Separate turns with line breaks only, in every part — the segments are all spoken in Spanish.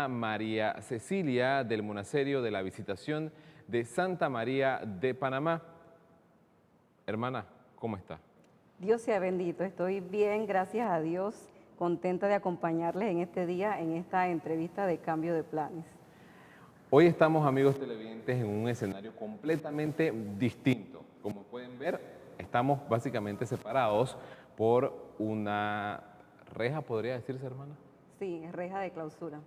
María Cecilia del Monasterio de la Visitación de Santa María de Panamá. Hermana, ¿cómo está?
Dios sea bendito, estoy bien, gracias a Dios, contenta de acompañarles en este día, en esta entrevista de cambio de planes.
Hoy estamos, amigos televidentes, en un escenario completamente distinto. Como pueden ver, estamos básicamente separados por una reja, podría decirse, hermana.
Sí, es reja de clausura.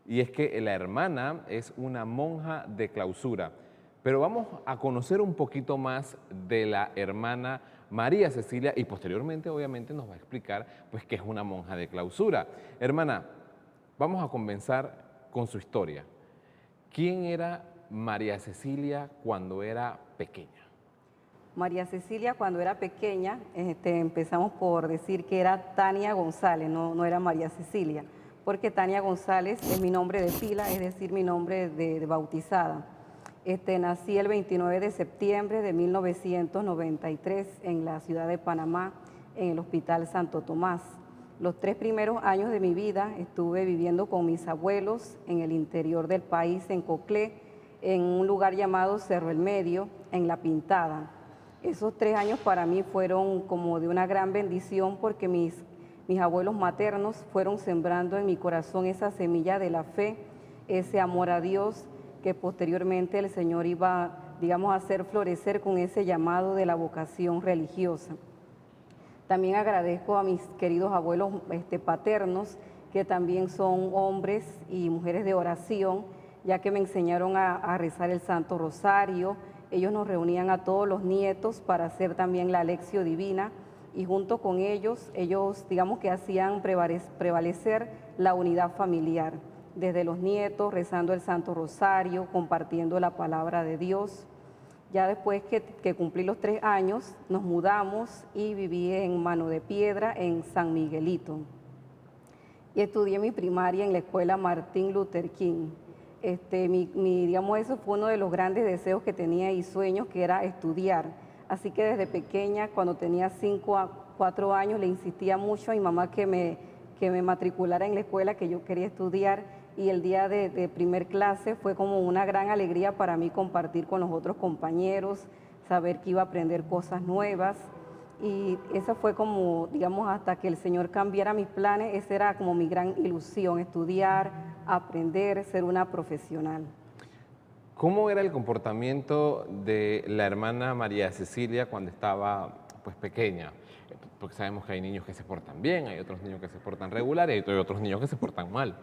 Y es que la hermana es una monja de clausura. Pero vamos a conocer un poquito más de la hermana María Cecilia y posteriormente obviamente nos va a explicar pues qué es una monja de clausura. Hermana, vamos a comenzar con su historia. ¿Quién era María Cecilia cuando era pequeña?
María Cecilia cuando era pequeña, empezamos por decir que era Tania González, no era María Cecilia, porque Tania González es mi nombre de pila, es decir, mi nombre de bautizada. Nací el 29 de septiembre de 1993 en la ciudad de Panamá, en el Hospital Santo Tomás. Los 3 primeros años de mi vida estuve viviendo con mis abuelos en el interior del país, en Coclé, en un lugar llamado Cerro El Medio, en La Pintada. Esos 3 años para mí fueron como de una gran bendición porque mis abuelos maternos fueron sembrando en mi corazón esa semilla de la fe, ese amor a Dios que posteriormente el Señor iba, digamos, a hacer florecer con ese llamado de la vocación religiosa. También agradezco a mis queridos abuelos paternos, que también son hombres y mujeres de oración, ya que me enseñaron a rezar el Santo Rosario. Ellos nos reunían a todos los nietos para hacer también la lección divina y junto con ellos, digamos que hacían prevalecer la unidad familiar, desde los nietos rezando el Santo Rosario, compartiendo la palabra de Dios. Ya después que cumplí los 3 años, nos mudamos y viví en Mano de Piedra, en San Miguelito. Y estudié mi primaria en la escuela Martin Luther King. Digamos, eso fue uno de los grandes deseos que tenía y sueños, que era estudiar. Así que desde pequeña, cuando tenía 5 a 4 años, le insistía mucho a mi mamá que me matriculara en la escuela, que yo quería estudiar. Y el día de primer clase fue como una gran alegría para mí compartir con los otros compañeros, saber que iba a aprender cosas nuevas. Y esa fue como, digamos, hasta que el Señor cambiara mis planes, esa era como mi gran ilusión, estudiar, aprender, ser una profesional.
¿Cómo era el comportamiento de la hermana María Cecilia cuando estaba pues pequeña? Porque sabemos que hay niños que se portan bien, hay otros niños que se portan regular y hay otros niños que se portan mal.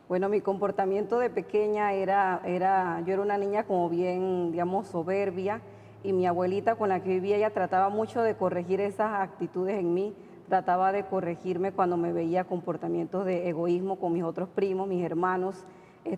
Bueno, mi comportamiento de pequeña yo era una niña como bien, digamos, soberbia, y mi abuelita con la que vivía, ella trataba mucho de corregir esas actitudes en mí, trataba de corregirme cuando me veía comportamientos de egoísmo con mis otros primos, mis hermanos,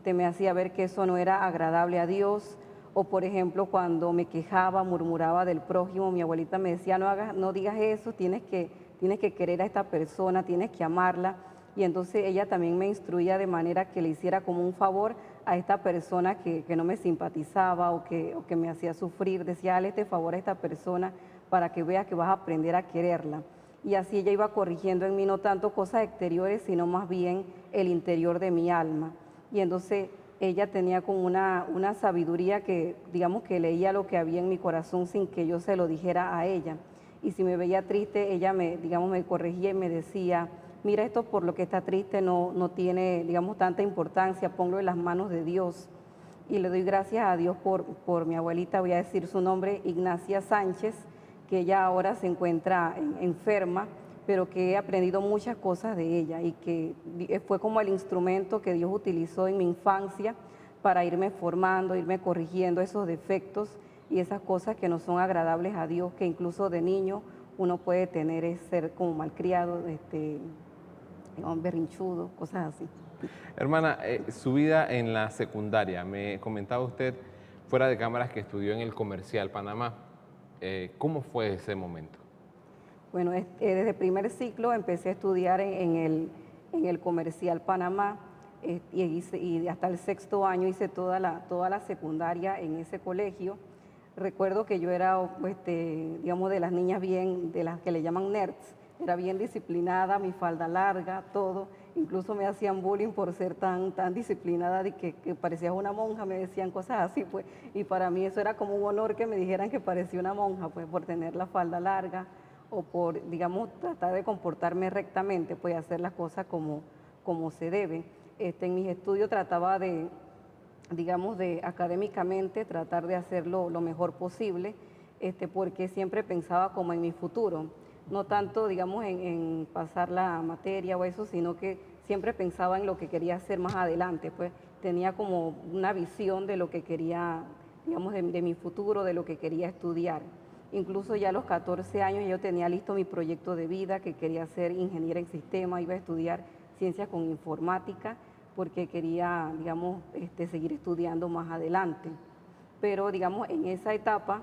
me hacía ver que eso no era agradable a Dios, o por ejemplo cuando me quejaba, murmuraba del prójimo, mi abuelita me decía, no digas eso, tienes que querer a esta persona, tienes que amarla. Y entonces ella también me instruía de manera que le hiciera como un favor a esta persona que no me simpatizaba o que me hacía sufrir. Decía, dale este favor a esta persona para que vea que vas a aprender a quererla. Y así ella iba corrigiendo en mí no tanto cosas exteriores, sino más bien el interior de mi alma. Y entonces ella tenía como una sabiduría que, digamos, que leía lo que había en mi corazón sin que yo se lo dijera a ella. Y si me veía triste, ella me corregía y me decía, mira, esto por lo que está triste no tiene, digamos, tanta importancia, ponlo en las manos de Dios. Y le doy gracias a Dios por mi abuelita, voy a decir su nombre, Ignacia Sánchez, que ella ahora se encuentra enferma, pero que he aprendido muchas cosas de ella y que fue como el instrumento que Dios utilizó en mi infancia para irme formando, irme corrigiendo esos defectos y esas cosas que no son agradables a Dios, que incluso de niño uno puede tener, es ser como malcriado, berrinchudo, cosas así.
Hermana, su vida en la secundaria, me comentaba usted fuera de cámaras que estudió en el Comercial Panamá. ¿Cómo fue ese momento?
Bueno, desde primer ciclo empecé a estudiar en el Comercial Panamá y hasta el 6.º año hice toda la secundaria en ese colegio. Recuerdo que yo era, digamos, de las niñas bien, de las que le llaman nerds, era bien disciplinada, mi falda larga, todo, incluso me hacían bullying por ser tan disciplinada, de que parecía una monja, me decían cosas así, pues, y para mí eso era como un honor que me dijeran que parecía una monja, pues, por tener la falda larga o por, digamos, tratar de comportarme rectamente, pues, hacer las cosas como se debe. En mis estudios trataba de, digamos, de académicamente tratar de hacerlo lo mejor posible, porque siempre pensaba como en mi futuro, no tanto, digamos, en pasar la materia o eso, sino que siempre pensaba en lo que quería hacer más adelante, pues tenía como una visión de lo que quería, digamos, de mi futuro, de lo que quería estudiar. Incluso ya a los 14 años yo tenía listo mi proyecto de vida, que quería ser ingeniera en sistema, iba a estudiar ciencias con informática, porque quería, digamos, seguir estudiando más adelante. Pero, digamos, en esa etapa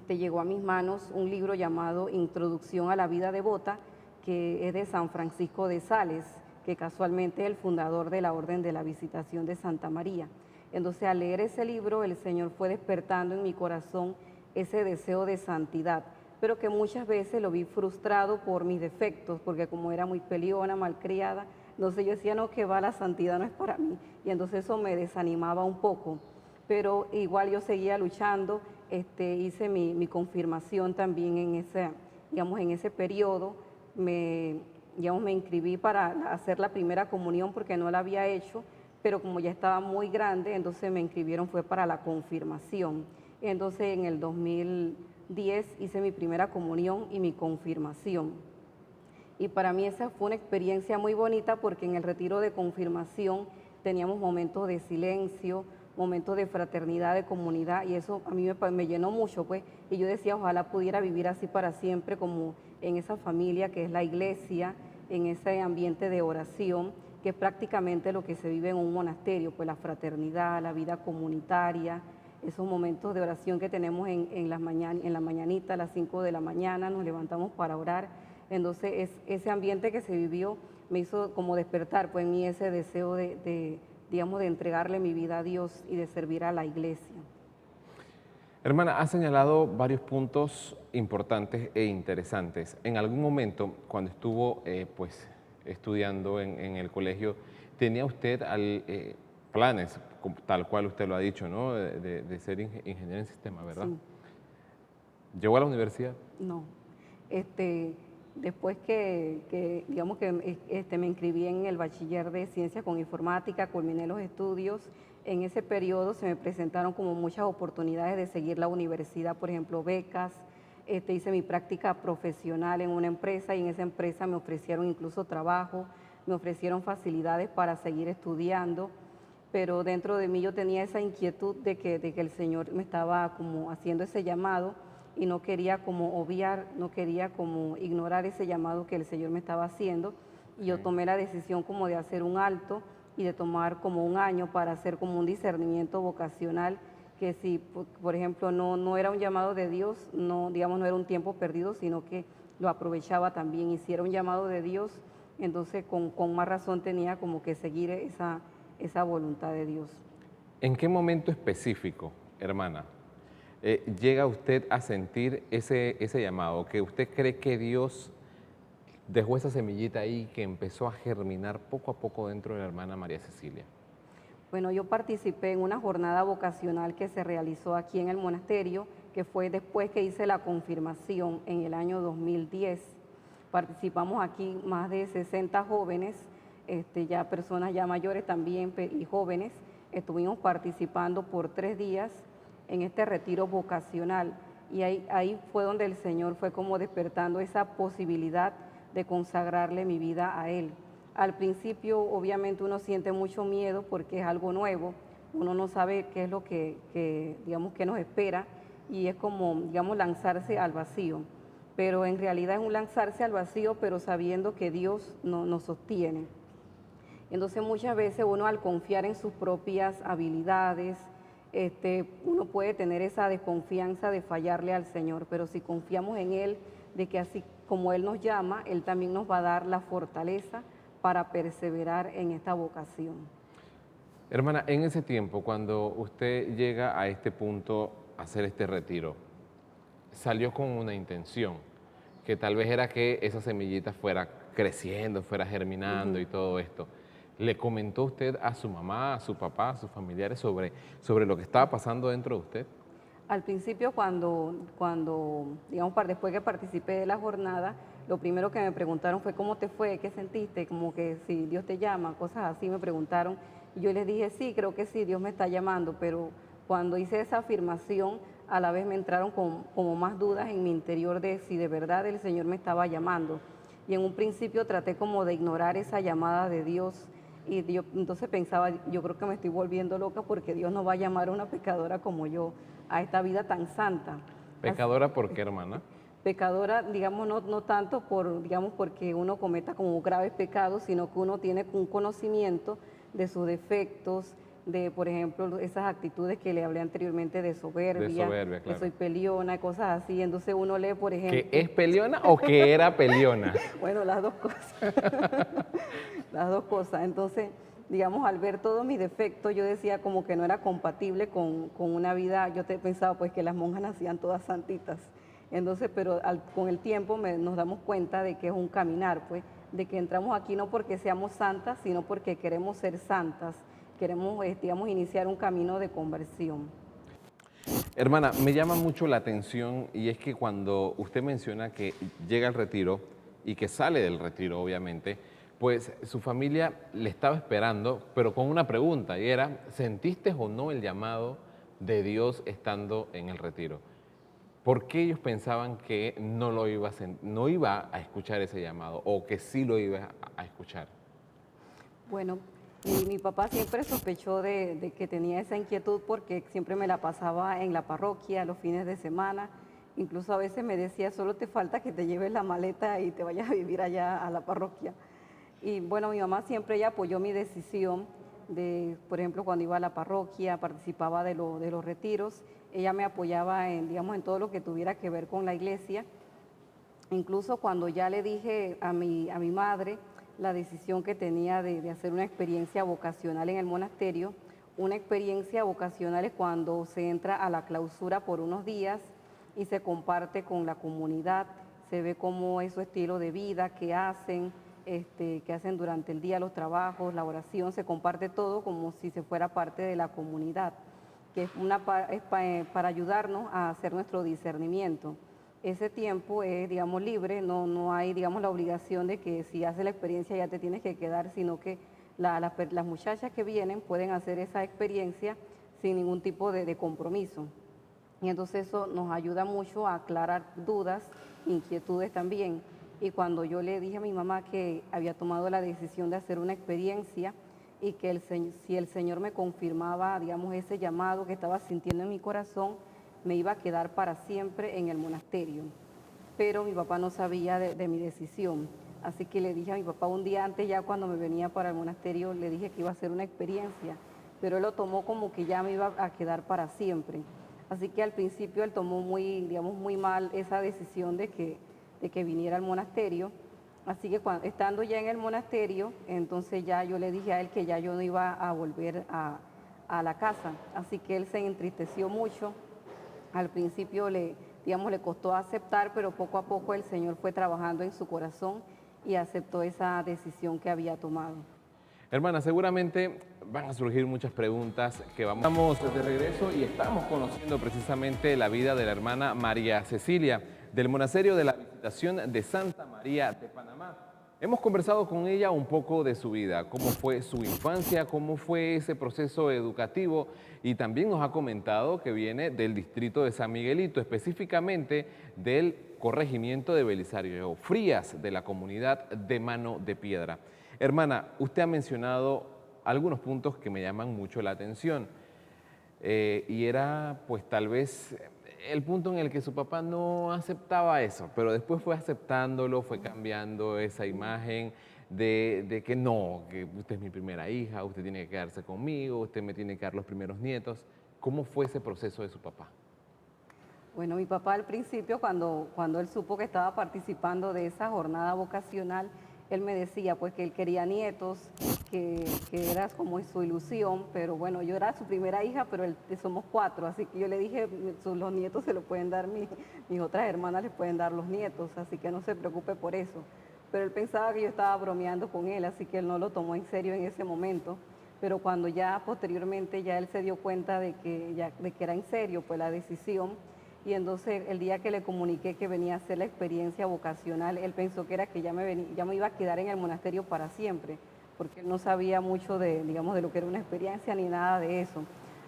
llegó a mis manos un libro llamado Introducción a la vida devota, que es de San Francisco de Sales, que casualmente es el fundador de la Orden de la Visitación de Santa María. Entonces, al leer ese libro, el Señor fue despertando en mi corazón ese deseo de santidad, pero que muchas veces lo vi frustrado por mis defectos, porque como era muy peleona, malcriada, entonces yo decía, no, que va, la santidad no es para mí, y entonces eso me desanimaba un poco, pero igual yo seguía luchando, hice mi confirmación también en ese, digamos, en ese periodo, digamos, me inscribí para hacer la primera comunión porque no la había hecho, pero como ya estaba muy grande, entonces me inscribieron, fue para la confirmación. Entonces en el 2010 hice mi primera comunión y mi confirmación. Y para mí esa fue una experiencia muy bonita porque en el retiro de confirmación teníamos momentos de silencio, momentos de fraternidad, de comunidad, y eso a mí me llenó mucho, pues, y yo decía, ojalá pudiera vivir así para siempre, como en esa familia que es la iglesia, en ese ambiente de oración, que es prácticamente lo que se vive en un monasterio, pues la fraternidad, la vida comunitaria, esos momentos de oración que tenemos en la mañanita, a las 5 de la mañana, nos levantamos para orar. Entonces, ese ambiente que se vivió me hizo como despertar pues en mí ese deseo digamos, de entregarle mi vida a Dios y de servir a la iglesia.
Hermana, ha señalado varios puntos importantes e interesantes. En algún momento, cuando estuvo pues, estudiando en el colegio, ¿tenía usted planes, tal cual usted lo ha dicho, ¿no? de ser ingeniero en sistema, ¿verdad?
Sí.
¿Llegó a la universidad?
No. Después digamos que me inscribí en el bachiller de ciencias con informática, culminé los estudios. En ese periodo se me presentaron como muchas oportunidades de seguir la universidad, por ejemplo, becas. Hice mi práctica profesional en una empresa y en esa empresa me ofrecieron incluso trabajo, me ofrecieron facilidades para seguir estudiando, pero dentro de mí yo tenía esa inquietud de que el Señor me estaba como haciendo ese llamado y no quería como obviar, no quería como ignorar ese llamado que el Señor me estaba haciendo, y yo tomé la decisión como de hacer un alto y de tomar como un año para hacer como un discernimiento vocacional, que si por ejemplo no era un llamado de Dios, no, digamos, no era un tiempo perdido, sino que lo aprovechaba también. Y si era un llamado de Dios, entonces con más razón tenía como que seguir esa voluntad de Dios.
¿En qué momento específico, hermana, llega usted a sentir ese llamado, que usted cree que Dios dejó esa semillita ahí que empezó a germinar poco a poco dentro de la hermana María Cecilia?
Bueno, yo participé en una jornada vocacional que se realizó aquí en el monasterio, que fue después que hice la confirmación en el año 2010. Participamos aquí más de 60 jóvenes, ya personas ya mayores también y jóvenes. Estuvimos participando por 3 días en este retiro vocacional, y ahí fue donde el Señor fue como despertando esa posibilidad de consagrarle mi vida a Él. Al principio obviamente uno siente mucho miedo porque es algo nuevo, uno no sabe qué es lo digamos, que nos espera, y es como, digamos, lanzarse al vacío, pero en realidad es un lanzarse al vacío, pero sabiendo que Dios nos sostiene. Entonces muchas veces uno, al confiar en sus propias habilidades, uno puede tener esa desconfianza de fallarle al Señor, pero si confiamos en Él, de que así como Él nos llama, Él también nos va a dar la fortaleza para perseverar en esta vocación.
Hermana, en ese tiempo, cuando usted llega a este punto, a hacer este retiro, salió con una intención, que tal vez era que esa semillita fuera creciendo, fuera germinando y todo esto. ¿Le comentó usted a su mamá, a su papá, a sus familiares sobre lo que estaba pasando dentro de usted?
Al principio, digamos, después que participé de la jornada, lo primero que me preguntaron fue cómo te fue, qué sentiste, como que si Dios te llama, cosas así me preguntaron. Y yo les dije, sí, creo que sí, Dios me está llamando, pero cuando hice esa afirmación, a la vez me entraron como más dudas en mi interior de si de verdad el Señor me estaba llamando. Y en un principio traté como de ignorar esa llamada de Dios. Y yo entonces pensaba, yo creo que me estoy volviendo loca porque Dios no va a llamar a una pecadora como yo a esta vida tan santa.
¿Pecadora por qué, hermana?
Pecadora, digamos, no tanto digamos, porque uno cometa como graves pecados, sino que uno tiene un conocimiento de sus defectos, de, por ejemplo, esas actitudes que le hablé anteriormente de
De
soberbia,
soberbia,
que
claro.
soy peliona, cosas así. Entonces uno lee, por
¿Que
ejemplo,
es peleona o que era peleona?
bueno, las dos cosas. Las dos cosas. Entonces, digamos, al ver todos mis defectos, yo decía como que no era compatible con una vida, yo te pensaba pues que las monjas nacían todas santitas. Entonces, pero con el tiempo nos damos cuenta de que es un caminar, pues, de que entramos aquí no porque seamos santas, sino porque queremos ser santas, queremos, digamos, iniciar un camino de conversión.
Hermana, me llama mucho la atención y es que cuando usted menciona que llega al retiro y que sale del retiro, obviamente, pues su familia le estaba esperando, pero con una pregunta y era, ¿sentiste o no el llamado de Dios estando en el retiro? ¿Por qué ellos pensaban que no lo iba no iba a escuchar ese llamado o que sí lo iba a escuchar?
Bueno, mi papá siempre sospechó de que tenía esa inquietud porque siempre me la pasaba en la parroquia los fines de semana. Incluso a veces me decía, solo te falta que te lleves la maleta y te vayas a vivir allá a la parroquia. Y bueno, mi mamá siempre ella apoyó mi decisión de, por ejemplo, cuando iba a la parroquia, participaba de los retiros, ella me apoyaba en, digamos, en todo lo que tuviera que ver con la iglesia. Incluso cuando ya le dije a mi madre la decisión que tenía de hacer una experiencia vocacional en el monasterio, una experiencia vocacional es cuando se entra a la clausura por unos días y se comparte con la comunidad, se ve cómo es su estilo de vida, qué hacen durante el día, los trabajos, la oración, se comparte todo como si se fuera parte de la comunidad, que para ayudarnos a hacer nuestro discernimiento. Ese tiempo es, digamos, libre, no hay, digamos, la obligación de que si haces la experiencia ya te tienes que quedar, sino que las muchachas que vienen pueden hacer esa experiencia sin ningún tipo de compromiso. Y entonces eso nos ayuda mucho a aclarar dudas, inquietudes también. Y cuando yo le dije a mi mamá que había tomado la decisión de hacer una experiencia y que si el Señor me confirmaba, digamos, ese llamado que estaba sintiendo en mi corazón, me iba a quedar para siempre en el monasterio. Pero mi papá no sabía de mi decisión. Así que le dije a mi papá un día antes, ya cuando me venía para el monasterio, le dije que iba a hacer una experiencia, pero él lo tomó como que ya me iba a quedar para siempre. Así que al principio él tomó muy, digamos, muy mal esa decisión de que viniera al monasterio. Así que estando ya en el monasterio, entonces ya yo le dije a él que ya yo no iba a volver a la casa. Así que él se entristeció mucho. Al principio digamos, le costó aceptar, pero poco a poco el Señor fue trabajando en su corazón y aceptó esa decisión que había tomado.
Hermana, seguramente van a surgir muchas preguntas que vamos de regreso y estamos conociendo precisamente la vida de la hermana María Cecilia del monasterio de la Visitación de Santa María de Panamá. Hemos conversado con ella un poco de su vida, cómo fue su infancia, cómo fue ese proceso educativo y también nos ha comentado que viene del distrito de San Miguelito, específicamente del corregimiento de Belisario Frías, de la comunidad de Mano de Piedra. Hermana, usted ha mencionado algunos puntos que me llaman mucho la atención y era pues tal vez el punto en el que su papá no aceptaba eso, pero después fue aceptándolo, fue cambiando esa imagen de que no, que usted es mi primera hija, usted tiene que quedarse conmigo, usted me tiene que dar los primeros nietos. ¿Cómo fue ese proceso de su papá?
Bueno, mi papá al principio, cuando él supo que estaba participando de esa jornada vocacional, él me decía pues que él quería nietos, que era como su ilusión, pero bueno, yo era su primera hija, pero somos cuatro, así que yo le dije, los nietos se lo pueden dar, mis otras hermanas les pueden dar los nietos, así que no se preocupe por eso. pero él pensaba que yo estaba bromeando con él, así que él no lo tomó en serio en ese momento. Pero cuando ya posteriormente ya él se dio cuenta de que era en serio pues la decisión, y entonces el día que le comuniqué que venía a hacer la experiencia vocacional, él pensó que era que ya me iba a quedar en el monasterio para siempre, porque él no sabía mucho de, digamos, de lo que era una experiencia ni nada de eso.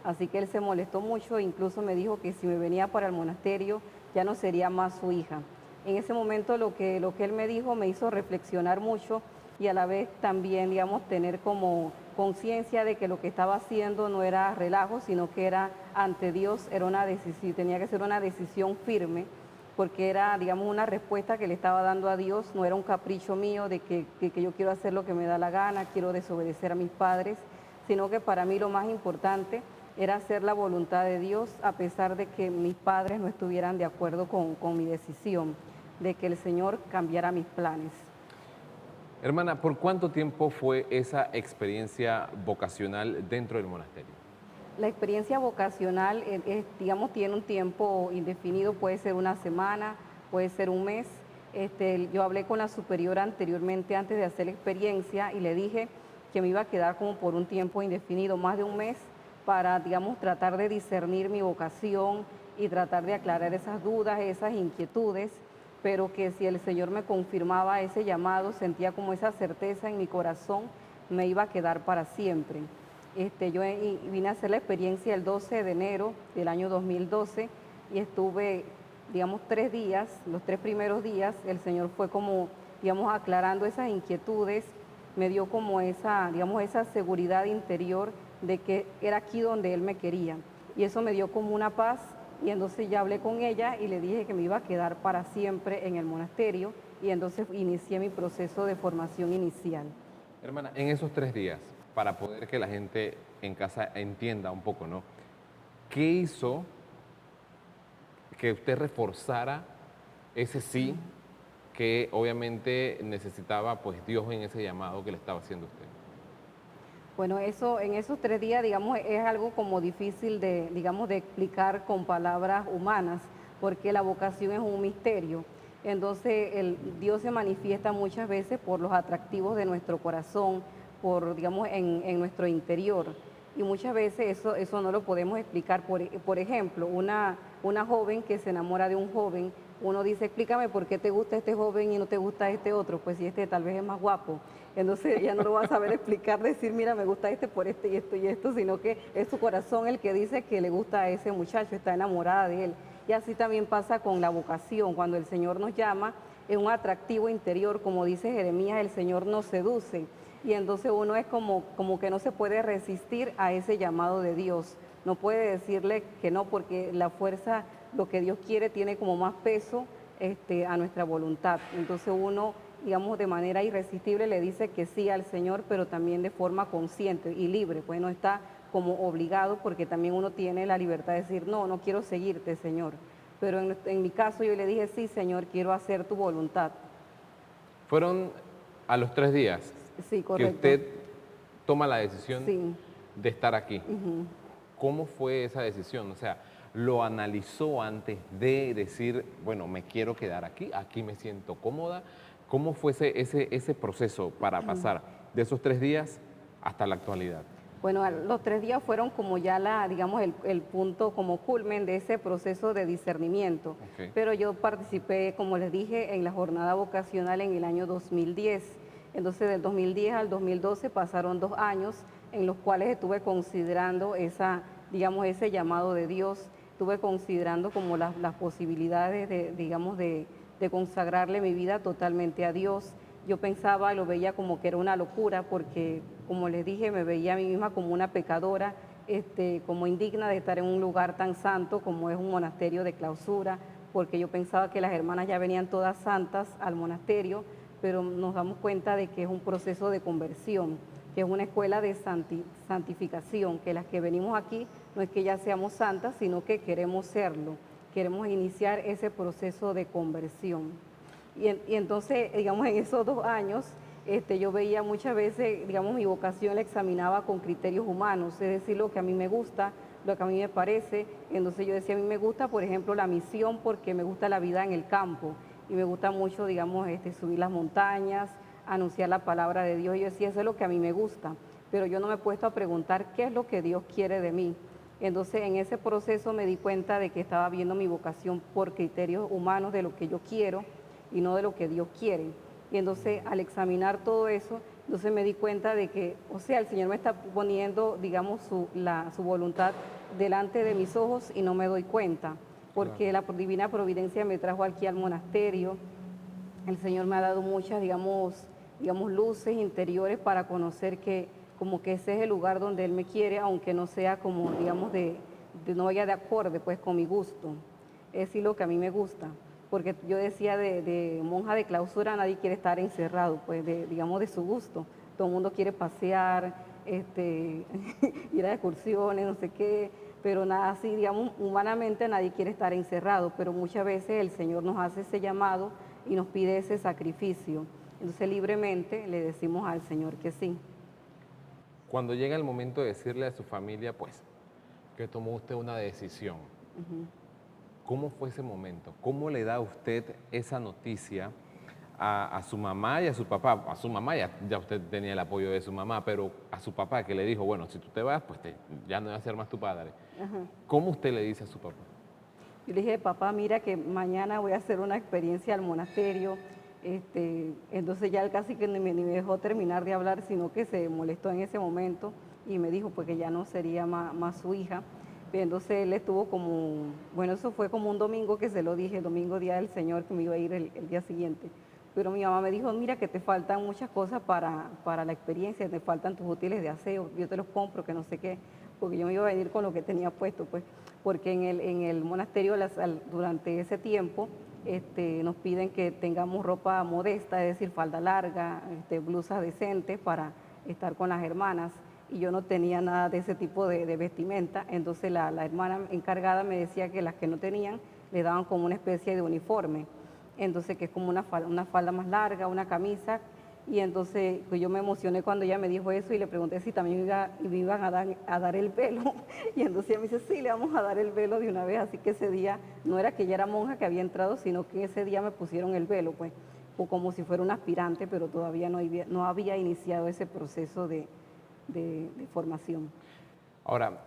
Así que él se molestó mucho, incluso me dijo que si me venía para el monasterio ya no sería más su hija. En ese momento lo que él me dijo me hizo reflexionar mucho y a la vez también, digamos, tener como conciencia de que lo que estaba haciendo no era relajo, sino que era ante Dios, era una decisión, tenía que ser una decisión firme, porque era, digamos, una respuesta que le estaba dando a Dios, no era un capricho mío de que yo quiero hacer lo que me da la gana, quiero desobedecer a mis padres, sino que para mí lo más importante era hacer la voluntad de Dios, a pesar de que mis padres no estuvieran de acuerdo con mi decisión, de que el Señor cambiara mis planes.
Hermana, ¿por cuánto tiempo fue esa experiencia vocacional dentro del monasterio?
La experiencia vocacional, digamos, tiene un tiempo indefinido, puede ser una semana, puede ser un mes. Yo hablé con la superiora anteriormente antes de hacer la experiencia y le dije que me iba a quedar como por un tiempo indefinido, más de un mes, para, digamos, tratar de discernir mi vocación y tratar de aclarar esas dudas, esas inquietudes, pero que si el Señor me confirmaba ese llamado, sentía como esa certeza en mi corazón, me iba a quedar para siempre. Vine a hacer la experiencia el 12 de enero del año 2012 y estuve, digamos, 3 días, los 3 primeros días, el Señor fue como, digamos, aclarando esas inquietudes, me dio como esa, digamos, esa seguridad interior de que era aquí donde Él me quería. Y eso me dio como una paz y entonces ya hablé con ella y le dije que me iba a quedar para siempre en el monasterio y entonces inicié mi proceso de formación inicial.
Hermana, en esos 3 días, para poder que la gente en casa entienda un poco, ¿no? ¿Qué hizo que usted reforzara ese sí que obviamente necesitaba pues Dios en ese llamado que le estaba haciendo a usted?
Bueno, eso en esos 3 días, digamos, es algo como difícil de, digamos, de explicar con palabras humanas, porque la vocación es un misterio. Entonces, Dios se manifiesta muchas veces por los atractivos de nuestro corazón, por, digamos, en nuestro interior. Y muchas veces eso no lo podemos explicar. Por ejemplo, una joven que se enamora de un joven, uno dice, explícame por qué te gusta este joven y no te gusta este otro, pues si este tal vez es más guapo. Entonces ella no lo va a saber explicar, decir, mira, me gusta este por este y esto, sino que es su corazón el que dice que le gusta a ese muchacho, está enamorada de él. Y así también pasa con la vocación, cuando el Señor nos llama, es un atractivo interior, como dice Jeremías, el Señor nos seduce. Y entonces uno es como que no se puede resistir a ese llamado de Dios. No puede decirle que no, porque la fuerza, lo que Dios quiere, tiene como más peso a nuestra voluntad. Entonces uno, digamos, de manera irresistible le dice que sí al Señor, pero también de forma consciente y libre, pues no está como obligado, porque también uno tiene la libertad de decir, no, no quiero seguirte, Señor. Pero en mi caso yo le dije, sí, Señor, quiero hacer tu voluntad.
Fueron a los 3 días
Sí,
que
correcto.
usted toma la decisión
Sí.
de estar aquí.
Ujú.
¿Cómo fue esa decisión? O sea, ¿lo analizó antes de decir, bueno, me quiero quedar aquí, aquí me siento cómoda? ¿Cómo fue ese proceso para pasar de esos 3 días hasta la actualidad?
Bueno, los 3 días fueron como ya digamos, el punto como culmen de ese proceso de discernimiento.
Ok.
Pero yo participé, como les dije, en la jornada vocacional en el año 2010. Entonces, del 2010 al 2012 pasaron 2 años en los cuales estuve considerando digamos, ese llamado de Dios. Estuve considerando como las posibilidades digamos, de consagrarle mi vida totalmente a Dios. Yo pensaba, lo veía como que era una locura porque, como les dije, me veía a mí misma como una pecadora, como indigna de estar en un lugar tan santo como es un monasterio de clausura, porque yo pensaba que las hermanas ya venían todas santas al monasterio, pero nos damos cuenta de que es un proceso de conversión, que es una escuela de santificación, que las que venimos aquí no es que ya seamos santas, sino que queremos serlo, queremos iniciar ese proceso de conversión. Y entonces, digamos, en esos 2 años, yo veía muchas veces, digamos, mi vocación la examinaba con criterios humanos, es decir, lo que a mí me gusta, lo que a mí me parece. Entonces yo decía, a mí me gusta, por ejemplo, la misión porque me gusta la vida en el campo. y me gusta mucho, digamos, subir las montañas, anunciar la palabra de Dios. Y yo decía, eso es lo que a mí me gusta, pero yo no me he puesto a preguntar qué es lo que Dios quiere de mí. Entonces, en ese proceso me di cuenta de que estaba viendo mi vocación por criterios humanos de lo que yo quiero y no de lo que Dios quiere. Y entonces, al examinar todo eso, entonces me di cuenta de que, o sea, el Señor me está poniendo, digamos, su voluntad delante de mis ojos y no me doy cuenta,
Claro.
porque la divina providencia me trajo aquí al monasterio. El Señor me ha dado muchas, digamos, luces interiores para conocer que como que ese es el lugar donde Él me quiere, aunque no sea como, digamos, no vaya de acorde pues con mi gusto. Es decir, lo que a mí me gusta. Porque yo decía de monja de clausura, nadie quiere estar encerrado, pues digamos de su gusto. Todo el mundo quiere pasear, ir a excursiones, no sé qué, pero nada así, digamos, humanamente nadie quiere estar encerrado, pero muchas veces el Señor nos hace ese llamado y nos pide ese sacrificio. Entonces libremente le decimos al Señor que sí.
Cuando llega el momento de decirle a su familia, pues, que tomó usted una decisión, ¿cómo fue ese momento? ¿Cómo le da usted esa noticia a su mamá y a su papá? A su mamá ya usted tenía el apoyo de su mamá, pero a su papá que le dijo, bueno, si tú te vas, pues ya no va a ser más tu padre. ¿Cómo usted le dice a su papá?
Yo le dije, papá, mira que mañana voy a hacer una experiencia al monasterio. Entonces ya él casi que ni me dejó terminar de hablar, sino que se molestó en ese momento y me dijo pues que ya no sería más su hija. Entonces él estuvo como, bueno, eso fue como un domingo que se lo dije, domingo día del Señor, que me iba a ir el día siguiente. Pero mi mamá me dijo, mira que te faltan muchas cosas para la experiencia, te faltan tus útiles de aseo, yo te los compro, que no sé qué, porque yo me iba a venir con lo que tenía puesto, pues, porque en el monasterio durante ese tiempo nos piden que tengamos ropa modesta, es decir, falda larga, blusas decentes para estar con las hermanas. Y yo no tenía nada de ese tipo de vestimenta, entonces la hermana encargada me decía que las que no tenían le daban como una especie de uniforme, entonces que es como una falda más larga, una camisa, y entonces pues yo me emocioné cuando ella me dijo eso y le pregunté si también me iban a dar el velo, y entonces ella me dice, sí, le vamos a dar el velo de una vez, así que ese día no era que ella era monja que había entrado, sino que ese día me pusieron el velo, pues, o como si fuera un aspirante, pero todavía no había iniciado ese proceso de formación.
Ahora,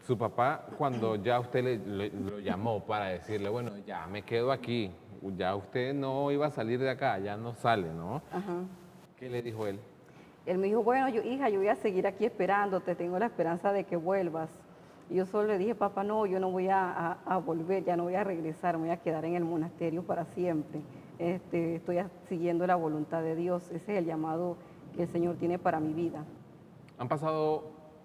su papá, cuando ya usted lo llamó para decirle, bueno, ya me quedo aquí, ya usted no iba a salir de acá, ya no sale, ¿no?
Ajá.
¿Qué le dijo él?
Él me dijo, bueno, hija, yo voy a seguir aquí esperándote, tengo la esperanza de que vuelvas. Y yo solo le dije, papá, no, yo no voy a volver, ya no voy a regresar, me voy a quedar en el monasterio para siempre. Estoy siguiendo la voluntad de Dios, ese es el llamado que el Señor tiene para mi vida.
Han pasado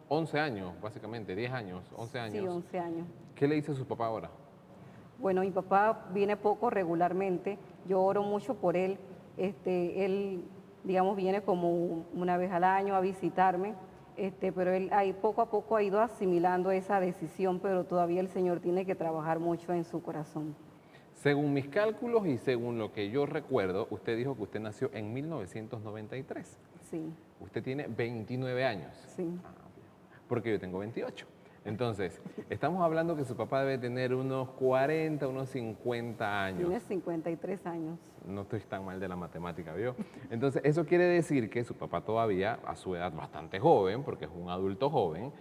11 años, básicamente, 10 años, 11
Sí,
años.
11 años.
¿Qué le dice su papá ahora?
Bueno, mi papá viene poco regularmente, yo oro mucho por él. Él, digamos, viene como una vez al año a visitarme, pero él ahí poco a poco ha ido asimilando esa decisión, pero todavía el Señor tiene que trabajar mucho en su corazón.
Según mis cálculos y según lo que yo recuerdo, usted dijo que usted nació en 1993.
Sí,
Usted tiene 29 años,
sí,
porque yo tengo 28. Entonces, estamos hablando que su papá debe tener unos 40, unos 50 años.
tiene 53 años.
No estoy tan mal de la matemática, ¿vio? Entonces, eso quiere decir que su papá todavía, a su edad bastante joven, porque es un adulto joven,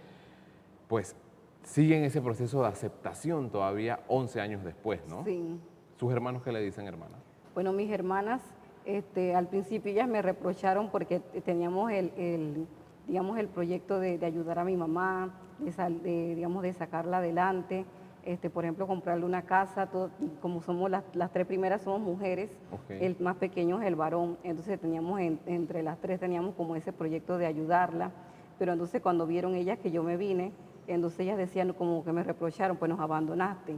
pues sigue en ese proceso de aceptación todavía 11 años después, ¿no?
Sí.
¿Sus hermanos qué le dicen, hermana?
Bueno, mis hermanas, al principio ellas me reprocharon porque teníamos digamos, el proyecto de ayudar a mi mamá, digamos, de sacarla adelante, por ejemplo, comprarle una casa, como somos las tres primeras somos mujeres,
Ok.
el más pequeño es el varón, entonces teníamos, entre las tres teníamos como ese proyecto de ayudarla, pero entonces cuando vieron ellas que yo me vine, entonces ellas decían como que me reprocharon, pues nos abandonaste.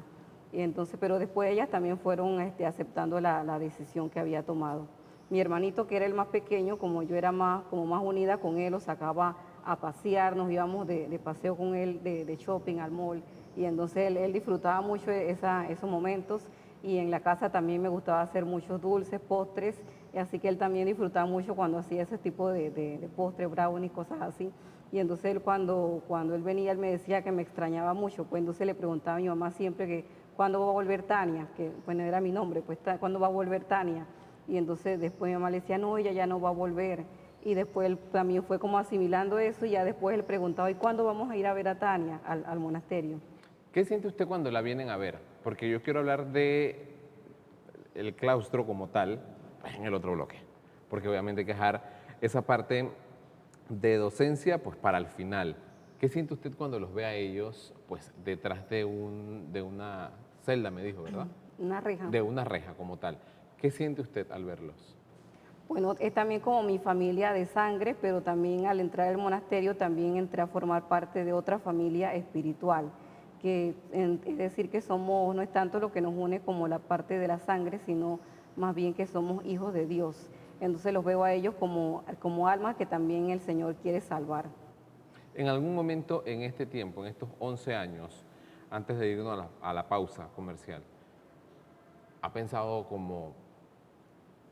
Y entonces, pero después ellas también fueron aceptando la decisión que había tomado. Mi hermanito, que era el más pequeño, como yo era como más unida con él, lo sacaba a pasear, nos íbamos de paseo con él, de shopping al mall, y entonces él disfrutaba mucho esos momentos, y en la casa también me gustaba hacer muchos dulces, postres, y así que él también disfrutaba mucho cuando hacía ese tipo de postres, brownies, cosas así. Y entonces él cuando él venía, él me decía que me extrañaba mucho, pues entonces le preguntaba a mi mamá siempre que ¿cuándo va a volver Tania? Que bueno, era mi nombre, pues ¿cuándo va a volver Tania? Y entonces después mi mamá le decía, no, ella ya no va a volver. Y después él también fue como asimilando eso y ya después él preguntaba, ¿y cuándo vamos a ir a ver a Tania al monasterio?
¿Qué siente usted cuando la vienen a ver? Porque yo quiero hablar de el claustro como tal en el otro bloque, porque obviamente hay que dejar esa parte de docencia pues para el final. ¿Qué siente usted cuando los ve a ellos pues detrás de una celda, me dijo, ¿verdad?
Una reja.
De una reja como tal. ¿Qué siente usted al verlos?
Bueno, es también como mi familia de sangre, pero también al entrar al monasterio también entré a formar parte de otra familia espiritual, es decir, que somos, no es tanto lo que nos une como la parte de la sangre, sino más bien que somos hijos de Dios. Entonces los veo a ellos como almas que también el Señor quiere salvar.
En algún momento en este tiempo, en estos 11 años, antes de irnos a la pausa comercial, ¿ha pensado como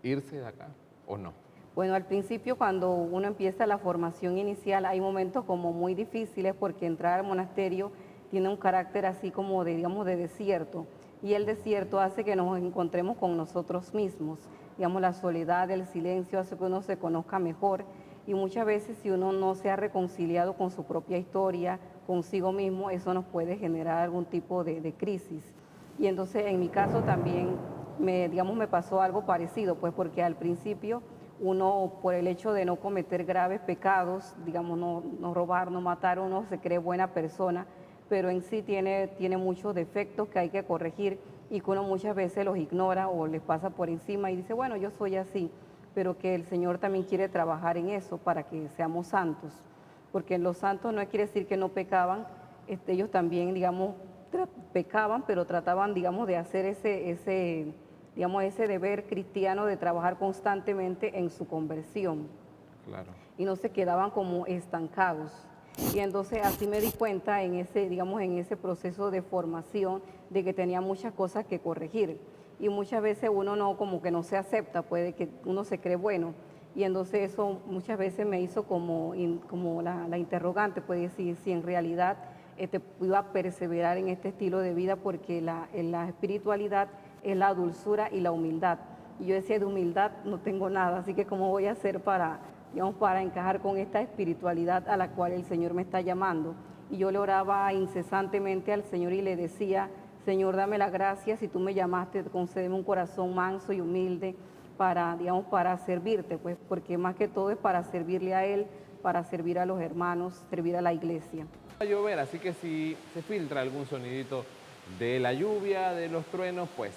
irse de acá o no?
Bueno, al principio cuando uno empieza la formación inicial hay momentos como muy difíciles porque entrar al monasterio tiene un carácter así como de, digamos, de desierto y el desierto hace que nos encontremos con nosotros mismos. Digamos, la soledad, el silencio hace que uno se conozca mejor y muchas veces si uno no se ha reconciliado con su propia historia, consigo mismo, eso nos puede generar algún tipo de crisis. Y entonces en mi caso también digamos, me pasó algo parecido, pues porque al principio uno por el hecho de no cometer graves pecados, digamos, no robar, no matar, uno se cree buena persona, pero en sí tiene muchos defectos que hay que corregir y que uno muchas veces los ignora o les pasa por encima y dice, bueno, yo soy así, pero que el Señor también quiere trabajar en eso para que seamos santos, porque los santos no quiere decir que no pecaban, ellos también, digamos, pecaban, pero trataban, digamos, de hacer digamos, ese deber cristiano de trabajar constantemente en su conversión.
Claro.
Y no se quedaban como estancados. Y entonces así me di cuenta en ese, digamos, en ese proceso de formación de que tenía muchas cosas que corregir. Y muchas veces uno no, como que no se acepta, puede que uno se cree bueno. Y entonces eso muchas veces me hizo como la interrogante, puede decir, si en realidad iba a perseverar en este estilo de vida, porque en la espiritualidad es la dulzura y la humildad. Y yo decía, de humildad no tengo nada, así que ¿cómo voy a hacer para, digamos, para encajar con esta espiritualidad a la cual el Señor me está llamando? Y yo le oraba incesantemente al Señor y le decía, Señor, dame la gracia, si tú me llamaste, concédeme un corazón manso y humilde para, digamos, para servirte, pues, porque más que todo es para servirle a Él, para servir a los hermanos, servir a la iglesia.
Va a llover, así que si se filtra algún sonidito de la lluvia, de los truenos, pues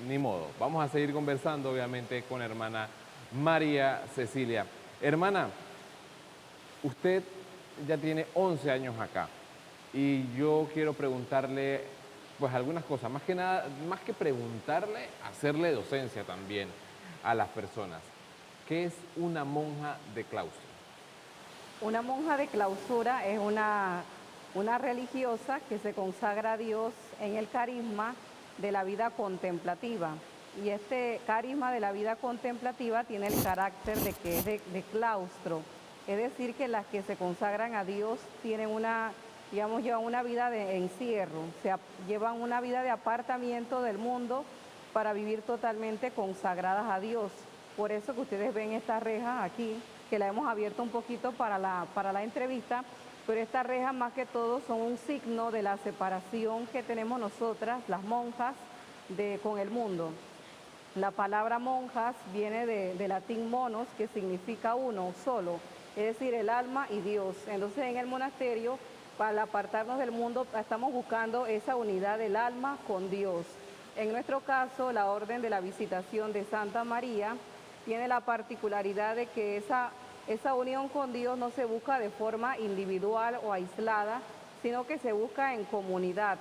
ni modo. Vamos a seguir conversando, obviamente, con la hermana María Cecilia. Hermana, usted ya tiene 11 años acá y yo quiero preguntarle pues algunas cosas, más que nada, más que preguntarle, hacerle docencia también a las personas. ¿Qué es una monja de claustro?
Una monja de clausura es una religiosa que se consagra a Dios en el carisma de la vida contemplativa. Y este carisma de la vida contemplativa tiene el carácter de que es de claustro. Es decir, que las que se consagran a Dios tienen digamos, llevan una vida de encierro, o sea, llevan una vida de apartamiento del mundo para vivir totalmente consagradas a Dios. Por eso que ustedes ven estas rejas aquí, que la hemos abierto un poquito para la entrevista, pero estas rejas más que todo son un signo de la separación que tenemos nosotras, las monjas, con el mundo. La palabra monjas viene de latín monos, que significa uno, solo, es decir, el alma y Dios. Entonces en el monasterio, para apartarnos del mundo, estamos buscando esa unidad del alma con Dios. En nuestro caso, la Orden de la Visitación de Santa María tiene la particularidad de que esa unión con Dios no se busca de forma individual o aislada, sino que se busca en comunidad.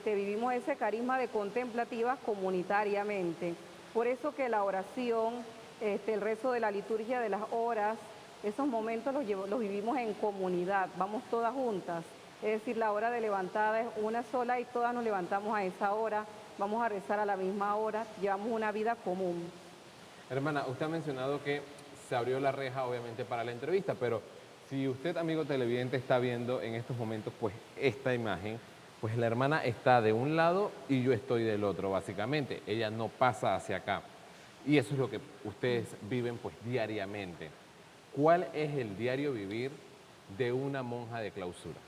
Vivimos ese carisma de contemplativas comunitariamente. Por eso que la oración, el rezo de la liturgia de las horas, esos momentos los vivimos en comunidad, vamos todas juntas. Es decir, la hora de levantada es una sola y todas nos levantamos a esa hora, vamos a rezar a la misma hora, llevamos una vida común.
Hermana, usted ha mencionado que se abrió la reja obviamente para la entrevista, pero si usted, amigo televidente, está viendo en estos momentos pues esta imagen, Pues la hermana está de un lado y yo estoy del otro, básicamente. Ella no pasa hacia acá. Y eso es lo que ustedes viven pues diariamente. ¿Cuál es el diario vivir de una monja de clausura?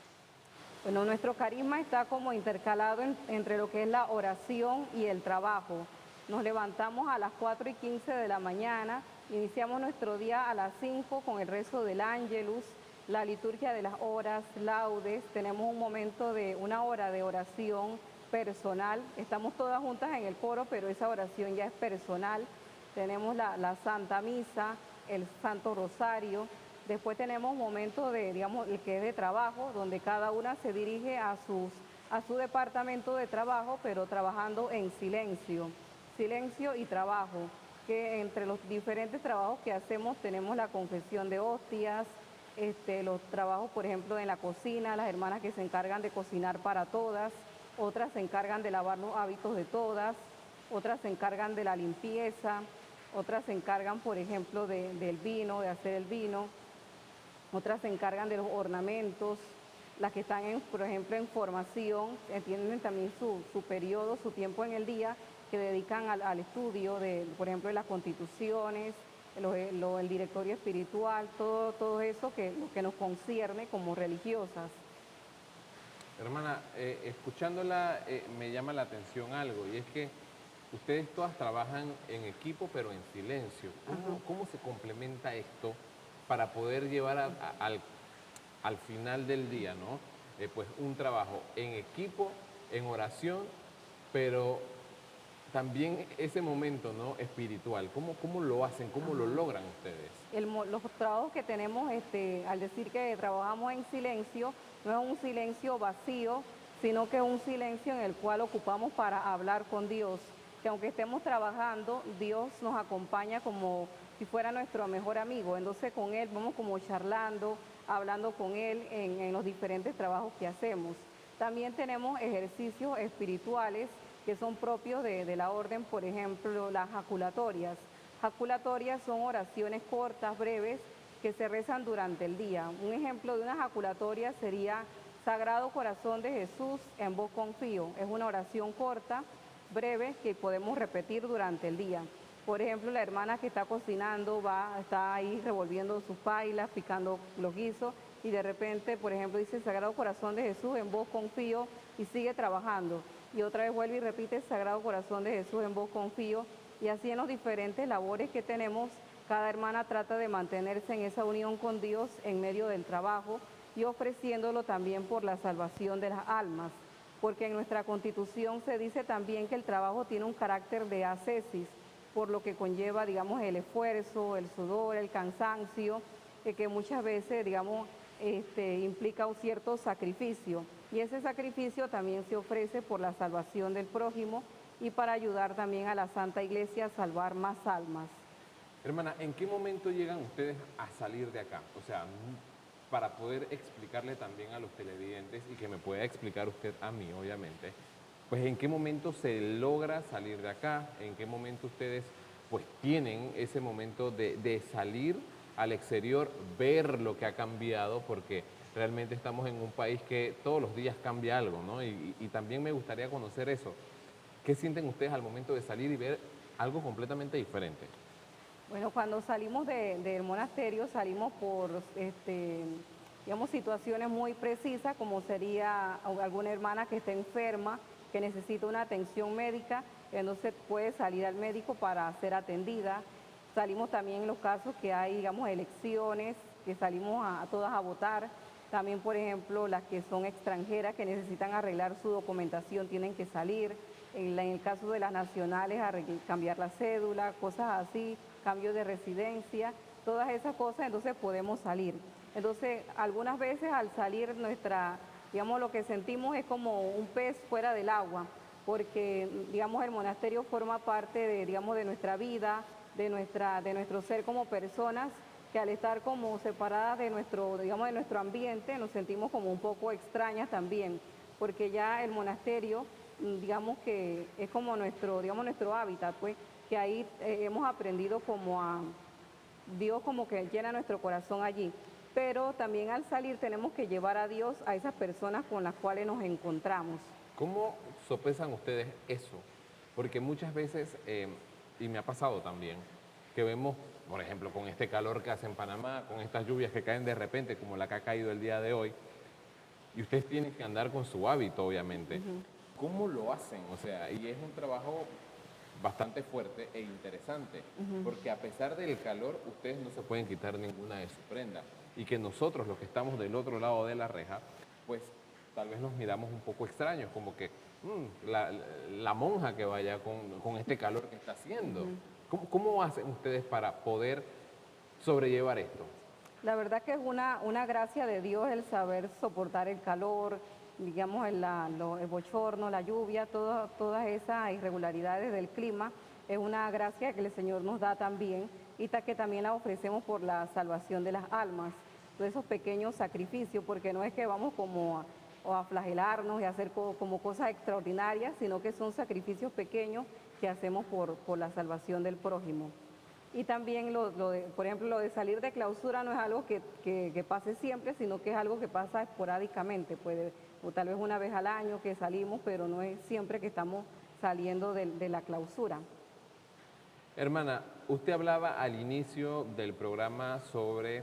Bueno, nuestro carisma está como intercalado entre lo que es la oración y el trabajo. Nos levantamos a las 4:15 de la mañana, iniciamos nuestro día a las 5 con el rezo del Ángelus, la liturgia de las horas, laudes, tenemos un momento de una hora de oración personal, estamos todas juntas en el coro, pero esa oración ya es personal. Tenemos la Santa Misa, el Santo Rosario. Después tenemos momentos de, digamos, el que es de trabajo, donde cada una se dirige a su departamento de trabajo, pero trabajando en silencio, silencio y trabajo, que entre los diferentes trabajos que hacemos tenemos la confesión de hostias, los trabajos, por ejemplo, en la cocina, las hermanas que se encargan de cocinar para todas, otras se encargan de lavar los hábitos de todas, otras se encargan de la limpieza, otras se encargan, por ejemplo, del vino, de hacer el vino, otras se encargan de los ornamentos, las que están, por ejemplo, en formación, tienen también su periodo, su tiempo en el día, que dedican al estudio, de, por ejemplo, de las constituciones, el directorio espiritual, todo eso lo que nos concierne como religiosas.
Hermana, escuchándola me llama la atención algo y es que ustedes todas trabajan en equipo pero en silencio. ¿Cómo se complementa esto para poder llevar al final del día, ¿no? Pues un trabajo en equipo, en oración, pero también ese momento, ¿no? Espiritual. ¿Cómo lo hacen? ¿Cómo lo logran ustedes?
Los trabajos que tenemos, al decir que trabajamos en silencio, no es un silencio vacío, sino que es un silencio en el cual ocupamos para hablar con Dios. Que aunque estemos trabajando, Dios nos acompaña como si fuera nuestro mejor amigo. Entonces con Él vamos como charlando, hablando con Él en los diferentes trabajos que hacemos. También tenemos ejercicios espirituales que son propios de la orden, por ejemplo, las jaculatorias. Jaculatorias son oraciones cortas, breves, que se rezan durante el día. Un ejemplo de una jaculatoria sería Sagrado Corazón de Jesús, en vos confío. Es una oración corta, breve, que podemos repetir durante el día. Por ejemplo, la hermana que está cocinando está ahí revolviendo sus pailas, picando los guisos, y de repente, por ejemplo, dice Sagrado Corazón de Jesús, en vos confío, y sigue trabajando. Y otra vez vuelve y repite Sagrado Corazón de Jesús, en vos confío. Y así en los diferentes labores que tenemos, cada hermana trata de mantenerse en esa unión con Dios en medio del trabajo y ofreciéndolo también por la salvación de las almas. Porque en nuestra Constitución se dice también que el trabajo tiene un carácter de ascesis, por lo que conlleva, digamos, el esfuerzo, el sudor, el cansancio, que muchas veces, digamos, implica un cierto sacrificio. Y ese sacrificio también se ofrece por la salvación del prójimo y para ayudar también a la Santa Iglesia a salvar más almas.
Hermana, ¿en qué momento llegan ustedes a salir de acá? O sea, para poder explicarle también a los televidentes y que me pueda explicar usted a mí, obviamente, pues en qué momento se logra salir de acá, en qué momento ustedes pues tienen ese momento de salir al exterior, ver lo que ha cambiado, porque realmente estamos en un país que todos los días cambia algo, ¿no? Y también me gustaría conocer eso. ¿Qué sienten ustedes al momento de salir y ver algo completamente diferente?
Bueno, cuando salimos del monasterio salimos por, digamos, situaciones muy precisas, como sería alguna hermana que esté enferma, que necesita una atención médica, entonces puede salir al médico para ser atendida. Salimos también en los casos que hay, digamos, elecciones, que salimos a todas a votar. También, por ejemplo, las que son extranjeras, que necesitan arreglar su documentación, tienen que salir. En el caso de las nacionales, cambiar la cédula, cosas así, cambio de residencia, todas esas cosas, entonces podemos salir. Entonces, algunas veces al salir digamos, lo que sentimos es como un pez fuera del agua, porque, digamos, el monasterio forma parte digamos, de nuestra vida, de nuestro ser como personas, que al estar como separadas de digamos, de nuestro ambiente, nos sentimos como un poco extrañas también, porque ya el monasterio, digamos que es como digamos, nuestro hábitat, pues, que ahí hemos aprendido como Dios como que llena nuestro corazón allí. pero también al salir tenemos que llevar a Dios a esas personas con las cuales nos encontramos.
¿Cómo sopesan ustedes eso? Porque muchas veces, y me ha pasado también, que vemos, por ejemplo, con este calor que hace en Panamá, con estas lluvias que caen de repente, como la que ha caído el día de hoy, y ustedes tienen que andar con su hábito, obviamente. ¿Cómo lo hacen? O sea, y es un trabajo bastante fuerte e interesante, porque a pesar del calor, ustedes no se pueden quitar ninguna de sus prendas. Y que nosotros, los que estamos del otro lado de la reja, pues tal vez nos miramos un poco extraños, como que la monja que vaya con este calor que está haciendo. ¿Cómo hacen ustedes para poder sobrellevar esto?
La verdad que es una gracia de Dios el saber soportar el calor, digamos, el bochorno, la lluvia, todas esas irregularidades del clima. Es una gracia que el Señor nos da también y que también la ofrecemos por la salvación de las almas. Todos esos pequeños sacrificios, porque no es que vamos como a flagelarnos y a hacer como cosas extraordinarias, sino que son sacrificios pequeños que hacemos por la salvación del prójimo. Y también por ejemplo, lo de salir de clausura no es algo que pase siempre, sino que es algo que pasa esporádicamente, o tal vez una vez al año que salimos, pero no es siempre que estamos saliendo de la clausura.
Hermana, usted hablaba al inicio del programa sobre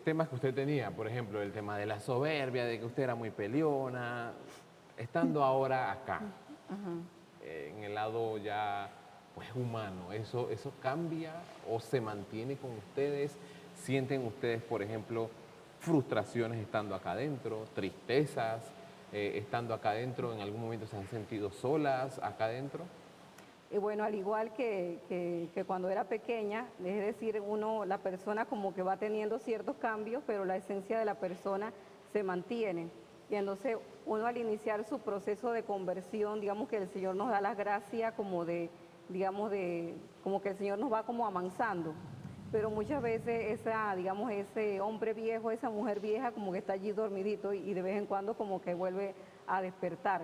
temas que usted tenía, por ejemplo, el tema de la soberbia, de que usted era muy peleona, estando ahora acá, en el lado ya pues humano, ¿eso cambia o se mantiene con ustedes? ¿Sienten ustedes, por ejemplo, frustraciones estando acá adentro, tristezas estando acá adentro? ¿En algún momento se han sentido solas acá adentro?
Y bueno, al igual que cuando era pequeña, es decir, la persona como que va teniendo ciertos cambios, pero la esencia de la persona se mantiene. Y entonces uno al iniciar su proceso de conversión, digamos que el Señor nos da las gracias como que el Señor nos va como amansando. Pero muchas veces digamos, ese hombre viejo, esa mujer vieja como que está allí dormidito y de vez en cuando como que vuelve a despertar.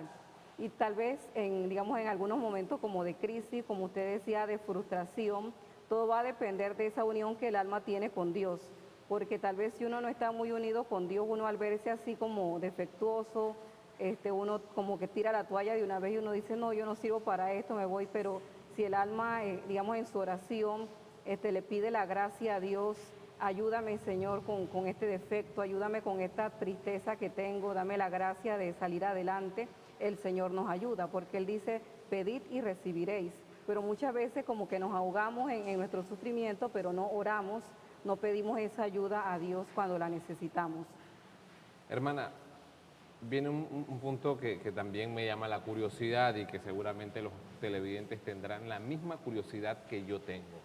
Y tal vez digamos, en algunos momentos como de crisis, como usted decía, de frustración, todo va a depender de esa unión que el alma tiene con Dios. Porque tal vez si uno no está muy unido con Dios, uno al verse así como defectuoso, uno como que tira la toalla de una vez y uno dice, no, yo no sirvo para esto, me voy. Pero si el alma, digamos, en su oración, le pide la gracia a Dios, ayúdame, Señor, con este defecto, ayúdame con esta tristeza que tengo, dame la gracia de salir adelante, el Señor nos ayuda, porque Él dice, pedid y recibiréis. Pero muchas veces como que nos ahogamos en nuestro sufrimiento, pero no oramos, no pedimos esa ayuda a Dios cuando la necesitamos.
Hermana, viene un punto que también me llama la curiosidad y que seguramente los televidentes tendrán la misma curiosidad que yo tengo.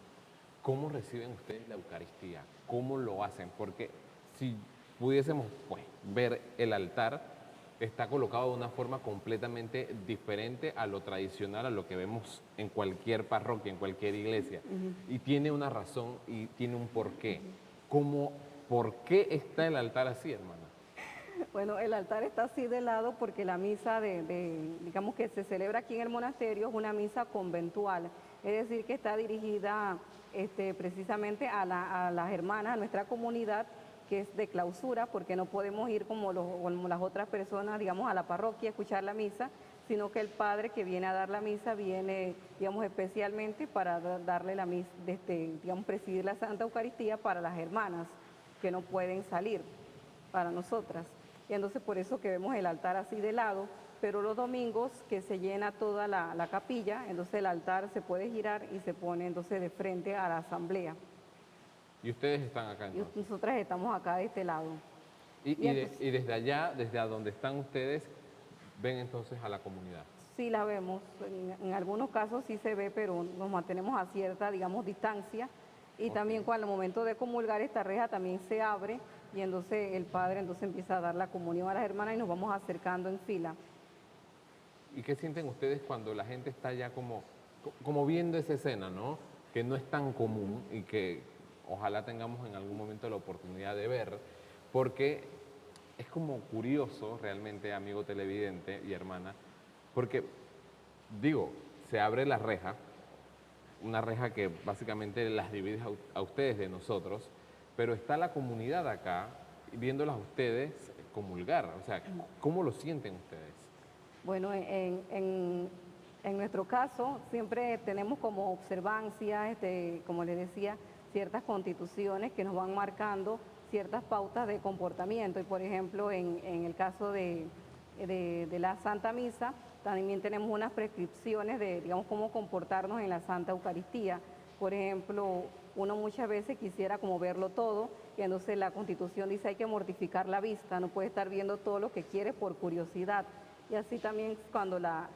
¿Cómo reciben ustedes la Eucaristía? ¿Cómo lo hacen? Porque si pudiésemos pues, ver el altar, está colocado de una forma completamente diferente a lo tradicional, a lo que vemos en cualquier parroquia, en cualquier iglesia. Y tiene una razón y tiene un porqué. ¿Por qué está el altar así, hermana?
Bueno, el altar está así de lado porque la misa digamos que se celebra aquí en el monasterio, es una misa conventual, es decir, que está dirigida precisamente a las hermanas, a nuestra comunidad, que es de clausura, porque no podemos ir como las otras personas, digamos, a la parroquia a escuchar la misa, sino que el padre que viene a dar la misa viene, digamos, especialmente para darle la misa, digamos, presidir la Santa Eucaristía para las hermanas que no pueden salir, para nosotras. Y entonces por eso que vemos el altar así de lado, pero los domingos que se llena toda la capilla, entonces el altar se puede girar y se pone entonces de frente a la asamblea.
Y ustedes están acá
Y
entonces.
nosotras estamos acá de este lado. Y entonces,
Y desde allá, desde a donde están ustedes, ven entonces a la comunidad.
sí la vemos, en algunos casos sí se ve, pero nos mantenemos a cierta, digamos, distancia. Y
Ok.
también cuando al momento de comulgar esta reja también se abre y entonces el padre entonces empieza a dar la comunión a las hermanas y nos vamos acercando en fila.
¿Y qué sienten ustedes cuando la gente está ya como viendo esa escena, ¿no? Que no es tan común y que ojalá tengamos en algún momento la oportunidad de ver, porque es como curioso realmente, amigo televidente y hermana, porque digo, se abre la reja, una reja que básicamente las divide a ustedes de nosotros, pero está la comunidad acá viéndolas a ustedes comulgar. O sea, ¿cómo lo sienten ustedes?
Bueno, en nuestro caso siempre tenemos como observancia, como les decía, ciertas constituciones que nos van marcando ciertas pautas de comportamiento. Y por ejemplo, en el caso de la Santa Misa, también tenemos unas prescripciones de, digamos, cómo comportarnos en la Santa Eucaristía. Por ejemplo, uno muchas veces quisiera como verlo todo, y entonces la Constitución dice hay que mortificar la vista, no puede estar viendo todo lo que quiere por curiosidad. Y así también cuando las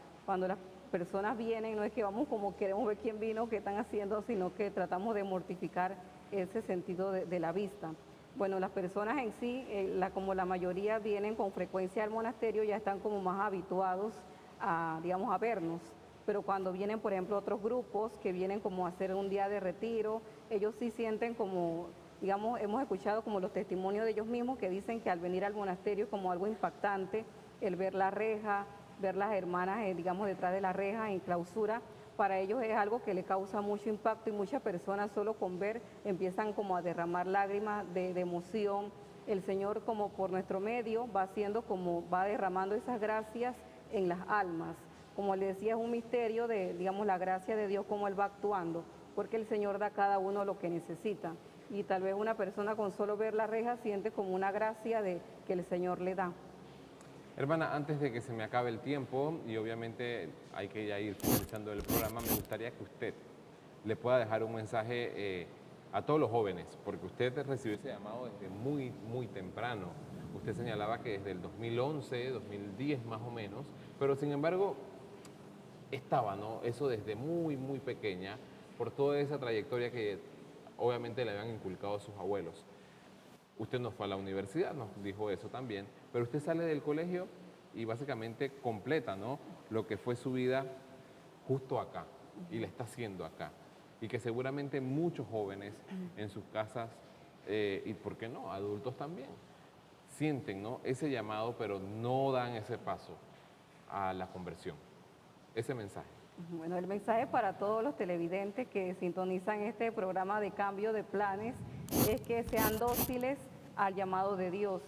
personas vienen, no es que vamos como queremos ver quién vino, qué están haciendo, sino que tratamos de mortificar ese sentido de la vista. Bueno, las personas en sí, como la mayoría vienen con frecuencia al monasterio, ya están como más habituados a, digamos, a vernos. Pero cuando vienen, por ejemplo, otros grupos que vienen como a hacer un día de retiro, ellos sí sienten como, digamos, hemos escuchado como los testimonios de ellos mismos que dicen que al venir al monasterio es como algo impactante el ver la reja, ver las hermanas, digamos, detrás de la reja en clausura. Para ellos es algo que le causa mucho impacto y muchas personas solo con ver empiezan como a derramar lágrimas de emoción. El Señor como por nuestro medio va haciendo como va derramando esas gracias en las almas. Como le decía, es un misterio de, digamos, la gracia de Dios, cómo Él va actuando, porque el Señor da a cada uno lo que necesita. Y tal vez una persona con solo ver la reja siente como una gracia de que el Señor le da.
Hermana, antes de que se me acabe el tiempo, y obviamente hay que ya ir finalizando el programa, me gustaría que usted le pueda dejar un mensaje a todos los jóvenes, porque usted recibió ese llamado desde muy, muy temprano. Usted señalaba que desde el 2011, 2010 más o menos, pero sin embargo estaba, ¿no? Eso desde muy, muy pequeña, por toda esa trayectoria que obviamente le habían inculcado sus abuelos. Usted no fue a la universidad, nos dijo eso también, pero usted sale del colegio y básicamente completa, ¿no?, lo que fue su vida justo acá y la está haciendo acá. Y que seguramente muchos jóvenes en sus casas, y por qué no, adultos también, sienten, ¿no?, ese llamado, pero no dan ese paso a la conversión. Ese mensaje.
Bueno, el mensaje para todos los televidentes que sintonizan este programa de cambio de planes es que sean dóciles al llamado de Dios.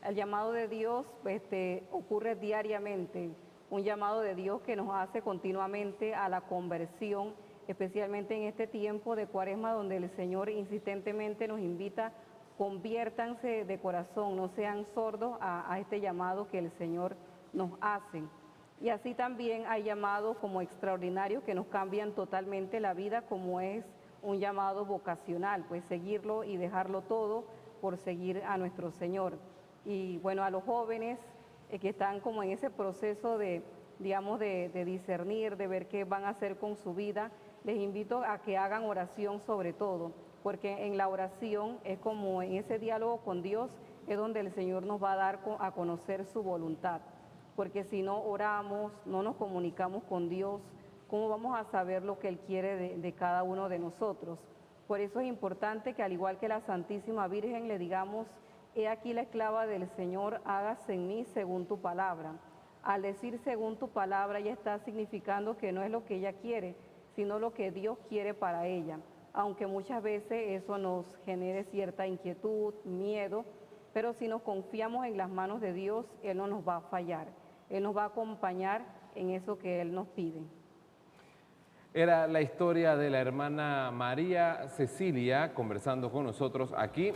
El llamado de Dios ocurre diariamente, un llamado de Dios que nos hace continuamente a la conversión, especialmente en este tiempo de Cuaresma donde el Señor insistentemente nos invita, conviértanse de corazón, no sean sordos a este llamado que el Señor nos hace. Y así también hay llamados como extraordinarios que nos cambian totalmente la vida, como es un llamado vocacional, pues seguirlo y dejarlo todo por seguir a nuestro Señor. Y bueno, a los jóvenes que están como en ese proceso de, digamos, de discernir, de ver qué van a hacer con su vida, les invito a que hagan oración sobre todo, porque en la oración es como en ese diálogo con Dios, es donde el Señor nos va a dar a conocer su voluntad. Porque si no oramos, no nos comunicamos con Dios, ¿cómo vamos a saber lo que Él quiere de cada uno de nosotros? Por eso es importante que al igual que la Santísima Virgen le digamos, he aquí la esclava del Señor, hágase en mí según tu palabra. Al decir según tu palabra, ella está significando que no es lo que ella quiere, sino lo que Dios quiere para ella. Aunque muchas veces eso nos genere cierta inquietud, miedo, pero si nos confiamos en las manos de Dios, Él no nos va a fallar. Él nos va a acompañar en eso que Él nos pide.
Era la historia de la hermana María Cecilia conversando con nosotros aquí